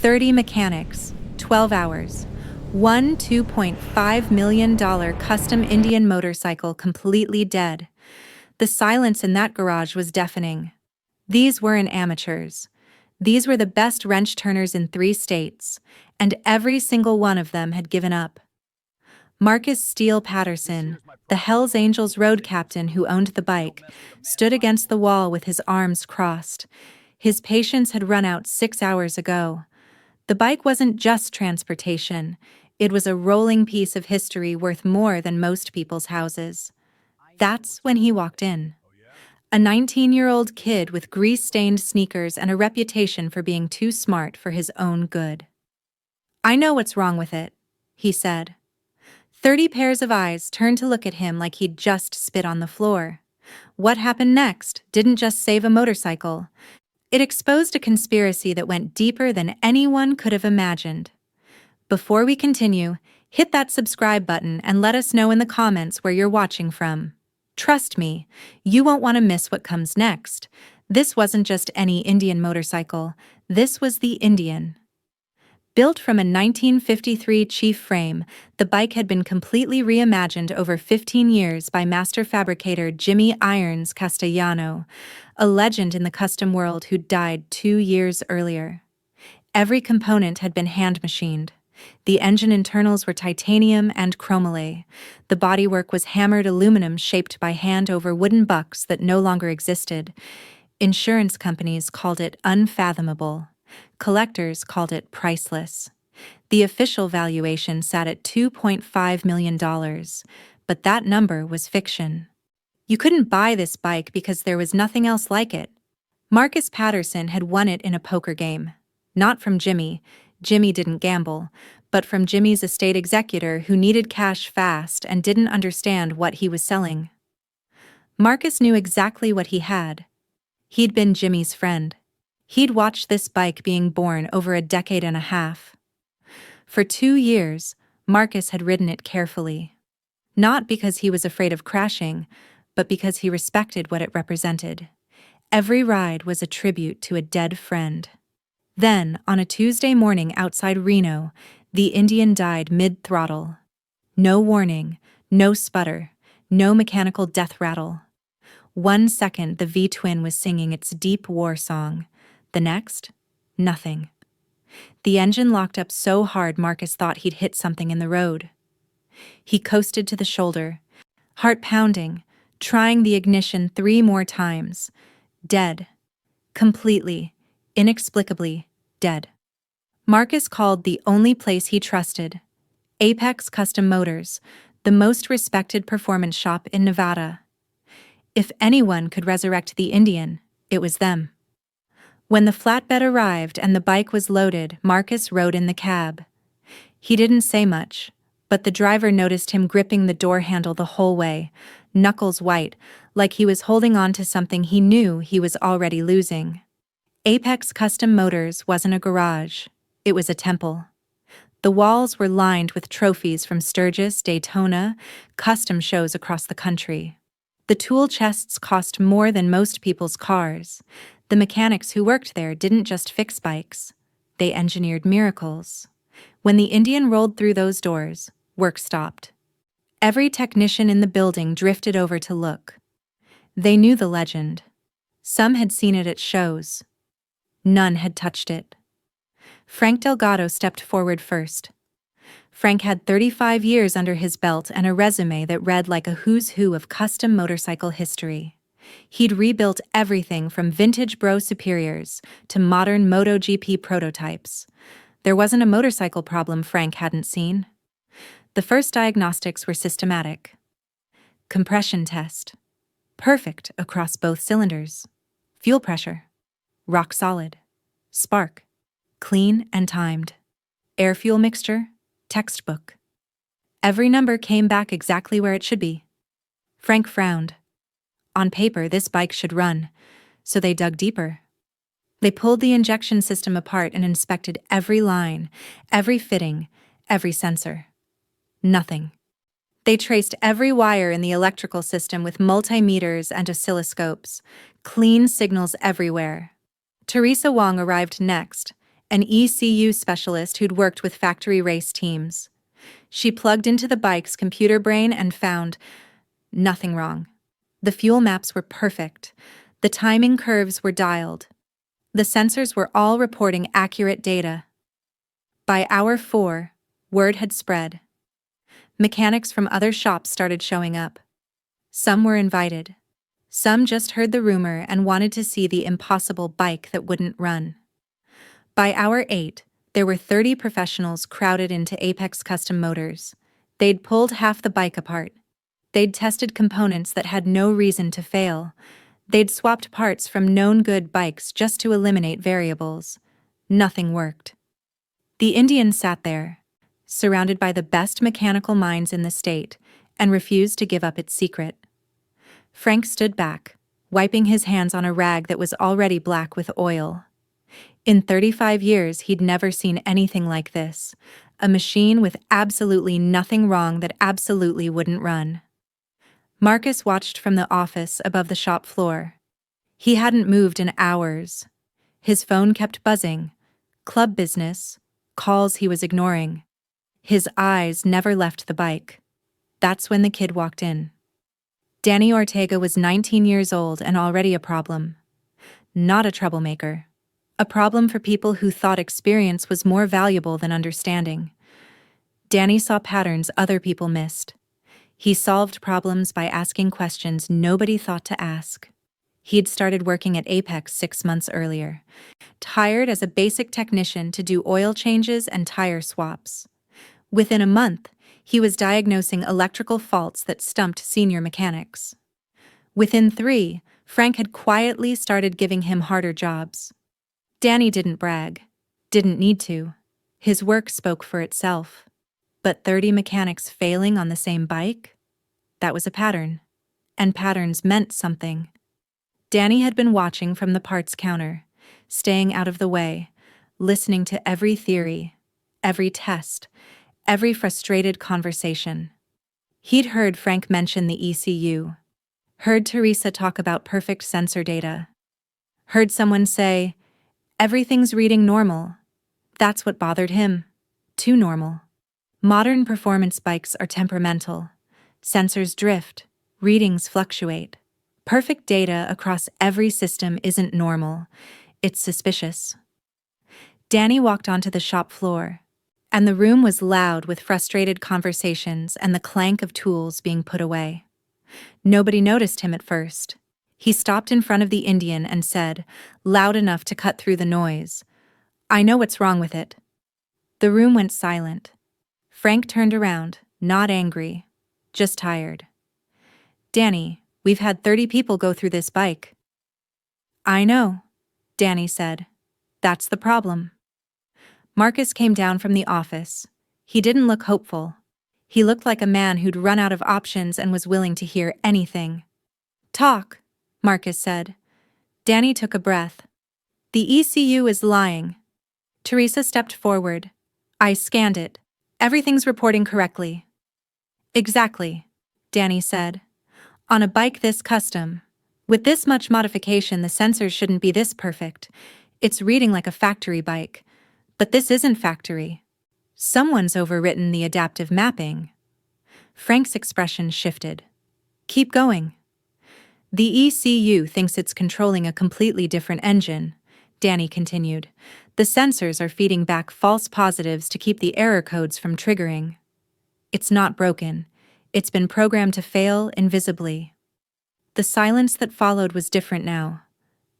30 mechanics, 12 hours. One $2.5 million custom Indian motorcycle completely dead. The silence in that garage was deafening. These weren't amateurs. These were the best wrench turners in 3 states, and every single one of them had given up. Marcus Steele Patterson, the Hells Angels road captain who owned the bike, stood against the wall with his arms crossed. His patience had run out 6 hours ago. The bike wasn't just transportation. It was a rolling piece of history worth more than most people's houses. That's when he walked in. A 19-year-old kid with grease-stained sneakers and a reputation for being too smart for his own good. "I know what's wrong with it," he said. 30 pairs of eyes turned to look at him like he'd just spit on the floor. What happened next didn't just save a motorcycle. It exposed a conspiracy that went deeper than anyone could have imagined. Before we continue, hit that subscribe button and let us know in the comments where you're watching from. Trust me, you won't want to miss what comes next. This wasn't just any Indian motorcycle. This was the Indian. Built from a 1953 Chief frame, the bike had been completely reimagined over 15 years by master fabricator Jimmy Irons Castellano, a legend in the custom world who died 2 years earlier. Every component had been hand-machined. The engine internals were titanium and chromalay. The bodywork was hammered aluminum shaped by hand over wooden bucks that no longer existed. Insurance companies called it unfathomable. Collectors called it priceless. The official valuation sat at $2.5 million, but that number was fiction. You couldn't buy this bike because there was nothing else like it. Marcus Patterson had won it in a poker game. Not from Jimmy. Jimmy didn't gamble, but from Jimmy's estate executor who needed cash fast and didn't understand what he was selling. Marcus knew exactly what he had. He'd been Jimmy's friend. He'd watched this bike being born over a decade and a half. For 2 years, Marcus had ridden it carefully. Not because he was afraid of crashing, but because he respected what it represented. Every ride was a tribute to a dead friend. Then, on a Tuesday morning outside Reno, the Indian died mid-throttle. No warning, no sputter, no mechanical death rattle. 1 second, the V-twin was singing its deep war song. The next, nothing. The engine locked up so hard Marcus thought he'd hit something in the road. He coasted to the shoulder, heart pounding, trying the ignition 3 more times. Dead. Completely, inexplicably dead. Marcus called the only place he trusted, Apex Custom Motors, the most respected performance shop in Nevada. If anyone could resurrect the Indian, it was them. When the flatbed arrived and the bike was loaded, Marcus rode in the cab. He didn't say much, but the driver noticed him gripping the door handle the whole way, knuckles white, like he was holding on to something he knew he was already losing. Apex Custom Motors wasn't a garage. It was a temple. The walls were lined with trophies from Sturgis, Daytona, custom shows across the country. The tool chests cost more than most people's cars. The mechanics who worked there didn't just fix bikes. They engineered miracles. When the Indian rolled through those doors, work stopped. Every technician in the building drifted over to look. They knew the legend. Some had seen it at shows. None had touched it. Frank Delgado stepped forward first. Frank had 35 years under his belt and a resume that read like a who's who of custom motorcycle history. He'd rebuilt everything from vintage Bro Superiors to modern MotoGP prototypes. There wasn't a motorcycle problem Frank hadn't seen. The first diagnostics were systematic. Compression test. Perfect across both cylinders. Fuel pressure. Rock solid. Spark. Clean and timed. Air-fuel mixture. Textbook. Every number came back exactly where it should be. Frank frowned. On paper, this bike should run, so they dug deeper. They pulled the injection system apart and inspected every line, every fitting, every sensor. Nothing. They traced every wire in the electrical system with multimeters and oscilloscopes. Clean signals everywhere. Teresa Wong arrived next, an ECU specialist who'd worked with factory race teams. She plugged into the bike's computer brain and found nothing wrong. The fuel maps were perfect. The timing curves were dialed. The sensors were all reporting accurate data. By hour 4, word had spread. Mechanics from other shops started showing up. Some were invited. Some just heard the rumor and wanted to see the impossible bike that wouldn't run. By hour 8, there were 30 professionals crowded into Apex Custom Motors. They'd pulled half the bike apart. They'd tested components that had no reason to fail. They'd swapped parts from known good bikes just to eliminate variables. Nothing worked. The Indian sat there, surrounded by the best mechanical minds in the state, and refused to give up its secret. Frank stood back, wiping his hands on a rag that was already black with oil. In 35 years, he'd never seen anything like this. A machine with absolutely nothing wrong that absolutely wouldn't run. Marcus watched from the office above the shop floor. He hadn't moved in hours. His phone kept buzzing. Club business, calls he was ignoring. His eyes never left the bike. That's when the kid walked in. Danny Ortega was 19 years old and already a problem. Not a troublemaker. A problem for people who thought experience was more valuable than understanding. Danny saw patterns other people missed. He solved problems by asking questions nobody thought to ask. He'd started working at Apex 6 months earlier, hired as a basic technician to do oil changes and tire swaps. Within a month, he was diagnosing electrical faults that stumped senior mechanics. Within 3, Frank had quietly started giving him harder jobs. Danny didn't brag, didn't need to. His work spoke for itself. But 30 mechanics failing on the same bike? That was a pattern. And patterns meant something. Danny had been watching from the parts counter, staying out of the way, listening to every theory, every test, every frustrated conversation. He'd heard Frank mention the ECU, heard Teresa talk about perfect sensor data, heard someone say, "Everything's reading normal." That's what bothered him. Too normal. Modern performance bikes are temperamental. Sensors drift, readings fluctuate. Perfect data across every system isn't normal. It's suspicious. Danny walked onto the shop floor, and the room was loud with frustrated conversations and the clank of tools being put away. Nobody noticed him at first. He stopped in front of the Indian and said, loud enough to cut through the noise, "I know what's wrong with it." The room went silent. Frank turned around, not angry, just tired. "Danny, we've had 30 people go through this bike." "I know," Danny said. "That's the problem." Marcus came down from the office. He didn't look hopeful. He looked like a man who'd run out of options and was willing to hear anything. "Talk," Marcus said. Danny took a breath. "The ECU is lying." Teresa stepped forward. "I scanned it. Everything's reporting correctly." "Exactly," Danny said. "On a bike this custom, with this much modification, the sensors shouldn't be this perfect. It's reading like a factory bike. But this isn't factory. Someone's overwritten the adaptive mapping." Frank's expression shifted. "Keep going." "The ECU thinks it's controlling a completely different engine," Danny continued. "The sensors are feeding back false positives to keep the error codes from triggering. It's not broken. It's been programmed to fail invisibly." The silence that followed was different now.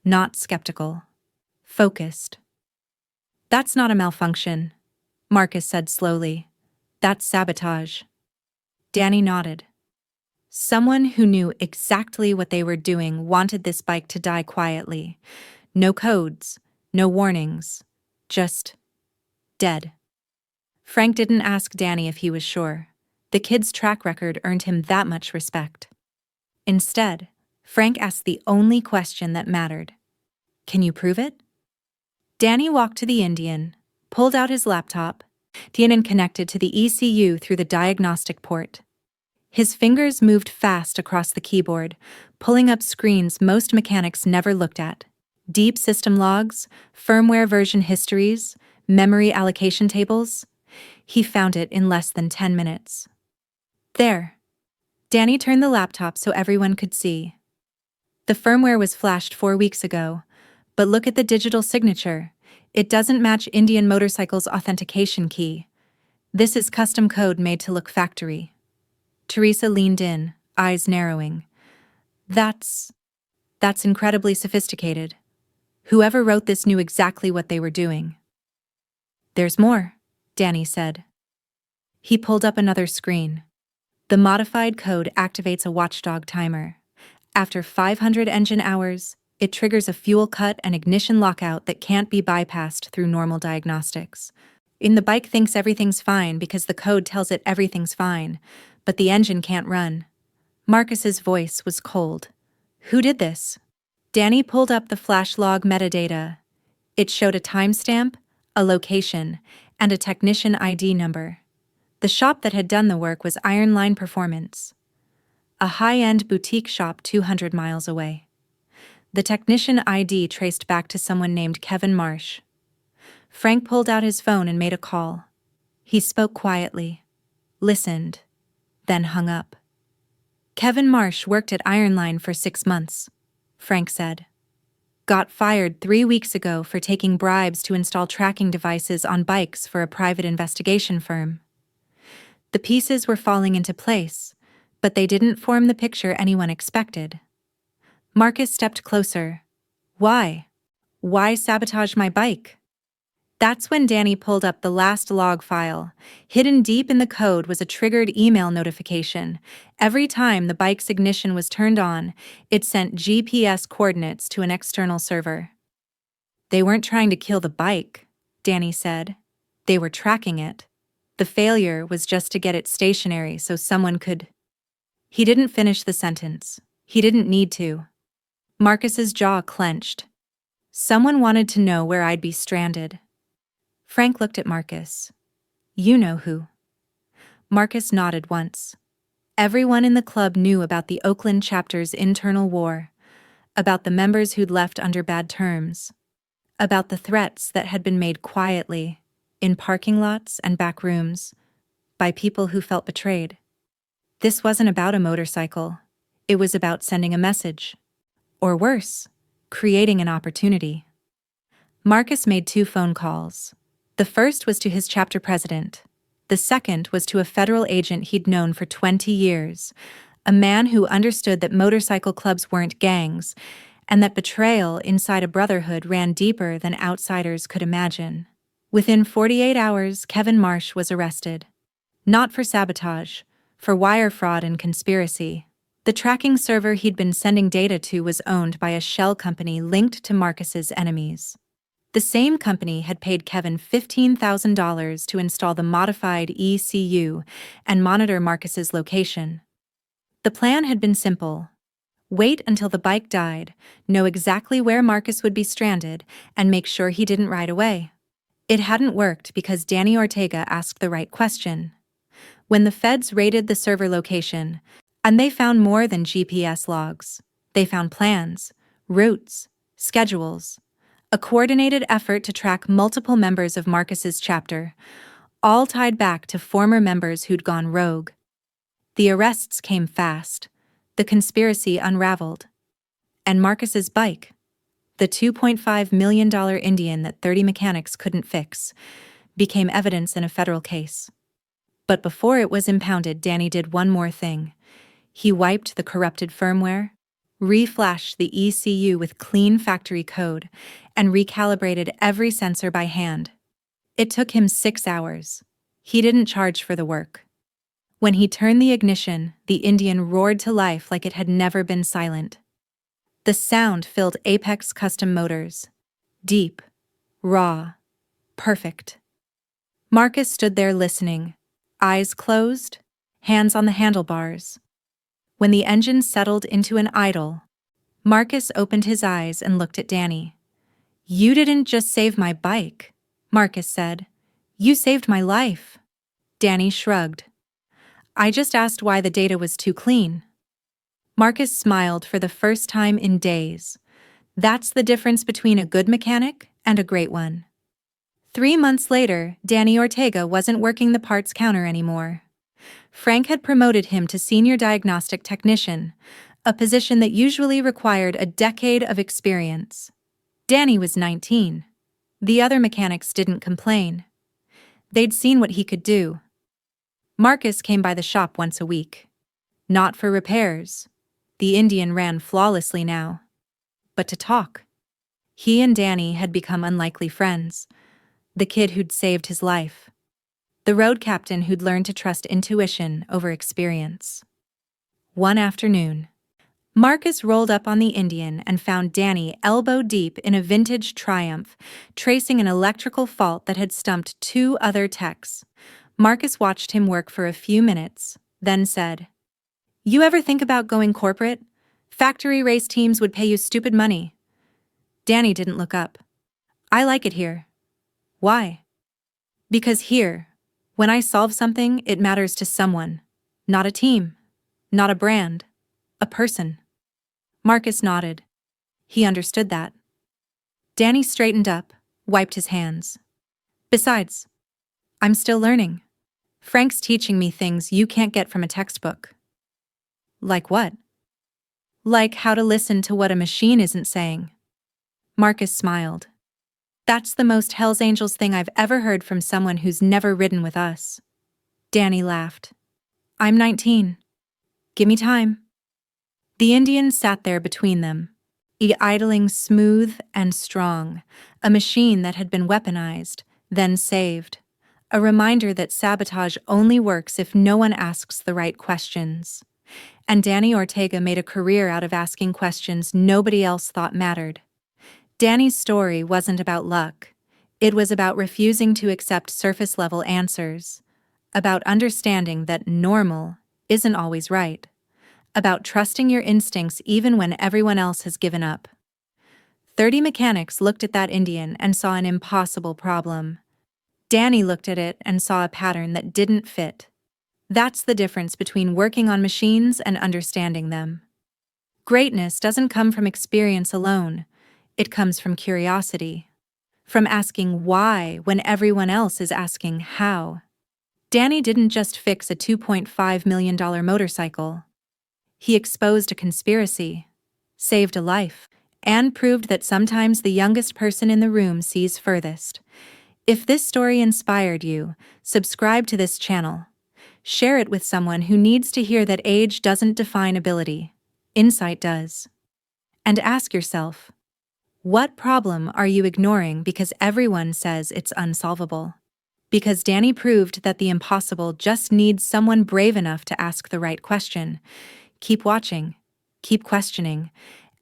Not skeptical. Focused. "That's not a malfunction," Marcus said slowly. "That's sabotage." Danny nodded. Someone who knew exactly what they were doing wanted this bike to die quietly. No codes, no warnings, just dead. Frank didn't ask Danny if he was sure. The kid's track record earned him that much respect. Instead, Frank asked the only question that mattered. "Can you prove it?" Danny walked to the Indian, pulled out his laptop, and connected to the ECU through the diagnostic port. His fingers moved fast across the keyboard, pulling up screens most mechanics never looked at. Deep system logs, firmware version histories, Memory allocation tables? He found it in less than 10 minutes. There. Danny turned the laptop so everyone could see. The firmware was flashed 4 weeks ago, but look at the digital signature. It doesn't match Indian Motorcycle's authentication key. This is custom code made to look factory. Teresa leaned in, eyes narrowing. That's incredibly sophisticated. Whoever wrote this knew exactly what they were doing. There's more, Danny said. He pulled up another screen. The modified code activates a watchdog timer. After 500 engine hours, it triggers a fuel cut and ignition lockout that can't be bypassed through normal diagnostics. The bike thinks everything's fine because the code tells it everything's fine, but the engine can't run. Marcus's voice was cold. Who did this? Danny pulled up the flash log metadata. It showed a timestamp, a location, and a technician ID number. The shop that had done the work was Iron Line Performance, a high-end boutique shop 200 miles away. The technician ID traced back to someone named Kevin Marsh. Frank pulled out his phone and made a call. He spoke quietly, listened, then hung up. Kevin Marsh worked at Iron Line for 6 months, Frank said. Got fired 3 weeks ago for taking bribes to install tracking devices on bikes for a private investigation firm. The pieces were falling into place, but they didn't form the picture anyone expected. Marcus stepped closer. Why? Why sabotage my bike? That's when Danny pulled up the last log file. Hidden deep in the code was a triggered email notification. Every time the bike's ignition was turned on, it sent GPS coordinates to an external server. They weren't trying to kill the bike, Danny said. They were tracking it. The failure was just to get it stationary so someone could... He didn't finish the sentence. He didn't need to. Marcus's jaw clenched. Someone wanted to know where I'd be stranded. Frank looked at Marcus. You know who. Marcus nodded once. Everyone in the club knew about the Oakland chapter's internal war, about the members who'd left under bad terms, about the threats that had been made quietly, in parking lots and back rooms, by people who felt betrayed. This wasn't about a motorcycle. It was about sending a message. Or worse, creating an opportunity. Marcus made 2 phone calls. The first was to his chapter president. The second was to a federal agent he'd known for 20 years, a man who understood that motorcycle clubs weren't gangs, and that betrayal inside a brotherhood ran deeper than outsiders could imagine. Within 48 hours, Kevin Marsh was arrested. Not for sabotage, for wire fraud and conspiracy. The tracking server he'd been sending data to was owned by a shell company linked to Marcus's enemies. The same company had paid Kevin $15,000 to install the modified ECU and monitor Marcus's location. The plan had been simple. Wait until the bike died, know exactly where Marcus would be stranded, and make sure he didn't ride away. It hadn't worked because Danny Ortega asked the right question. When the feds raided the server location, and they found more than GPS logs, they found plans, routes, schedules, a coordinated effort to track multiple members of Marcus's chapter, all tied back to former members who'd gone rogue. The arrests came fast, the conspiracy unraveled, and Marcus's bike, the $2.5 million Indian that 30 mechanics couldn't fix, became evidence in a federal case. But before it was impounded, Danny did one more thing. He wiped the corrupted firmware, reflashed the ECU with clean factory code, and recalibrated every sensor by hand. It took him 6 hours. He didn't charge for the work. When he turned the ignition, the Indian roared to life like it had never been silent. The sound filled Apex Custom Motors. Deep, raw, perfect. Marcus stood there listening, eyes closed, hands on the handlebars. When the engine settled into an idle, Marcus opened his eyes and looked at Danny. You didn't just save my bike, Marcus said. You saved my life. Danny shrugged. I just asked why the data was too clean. Marcus smiled for the first time in days. That's the difference between a good mechanic and a great one. 3 months later, Danny Ortega wasn't working the parts counter anymore. Frank had promoted him to senior diagnostic technician, a position that usually required a decade of experience. Danny was 19. The other mechanics didn't complain. They'd seen what he could do. Marcus came by the shop once a week. Not for repairs. The Indian ran flawlessly now. But to talk. He and Danny had become unlikely friends. The kid who'd saved his life. The road captain who'd learned to trust intuition over experience. One afternoon, Marcus rolled up on the Indian and found Danny elbow-deep in a vintage Triumph, tracing an electrical fault that had stumped 2 other techs. Marcus watched him work for a few minutes, then said, "You ever think about going corporate? Factory race teams would pay you stupid money." Danny didn't look up. "I like it here." "Why?" "Because here, when I solve something, it matters to someone. Not a team. Not a brand. A person." Marcus nodded. He understood that. Danny straightened up, wiped his hands. "Besides, I'm still learning. Frank's teaching me things you can't get from a textbook." "Like what?" "Like how to listen to what a machine isn't saying." Marcus smiled. "That's the most Hell's Angels thing I've ever heard from someone who's never ridden with us." Danny laughed. "I'm 19. Give me time." The Indian sat there between them, idling smooth and strong, a machine that had been weaponized, then saved. A reminder that sabotage only works if no one asks the right questions. And Danny Ortega made a career out of asking questions nobody else thought mattered. Danny's story wasn't about luck. It was about refusing to accept surface-level answers, about understanding that normal isn't always right, about trusting your instincts even when everyone else has given up. 30 mechanics looked at that Indian and saw an impossible problem. Danny looked at it and saw a pattern that didn't fit. That's the difference between working on machines and understanding them. Greatness doesn't come from experience alone. It comes from curiosity. From asking why when everyone else is asking how. Danny didn't just fix a $2.5 million motorcycle. He exposed a conspiracy, saved a life, and proved that sometimes the youngest person in the room sees furthest. If this story inspired you, subscribe to this channel. Share it with someone who needs to hear that age doesn't define ability. Insight does. And ask yourself, what problem are you ignoring because everyone says it's unsolvable? Because Danny proved that the impossible just needs someone brave enough to ask the right question. Keep watching, keep questioning,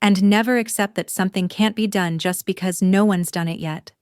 and never accept that something can't be done just because no one's done it yet.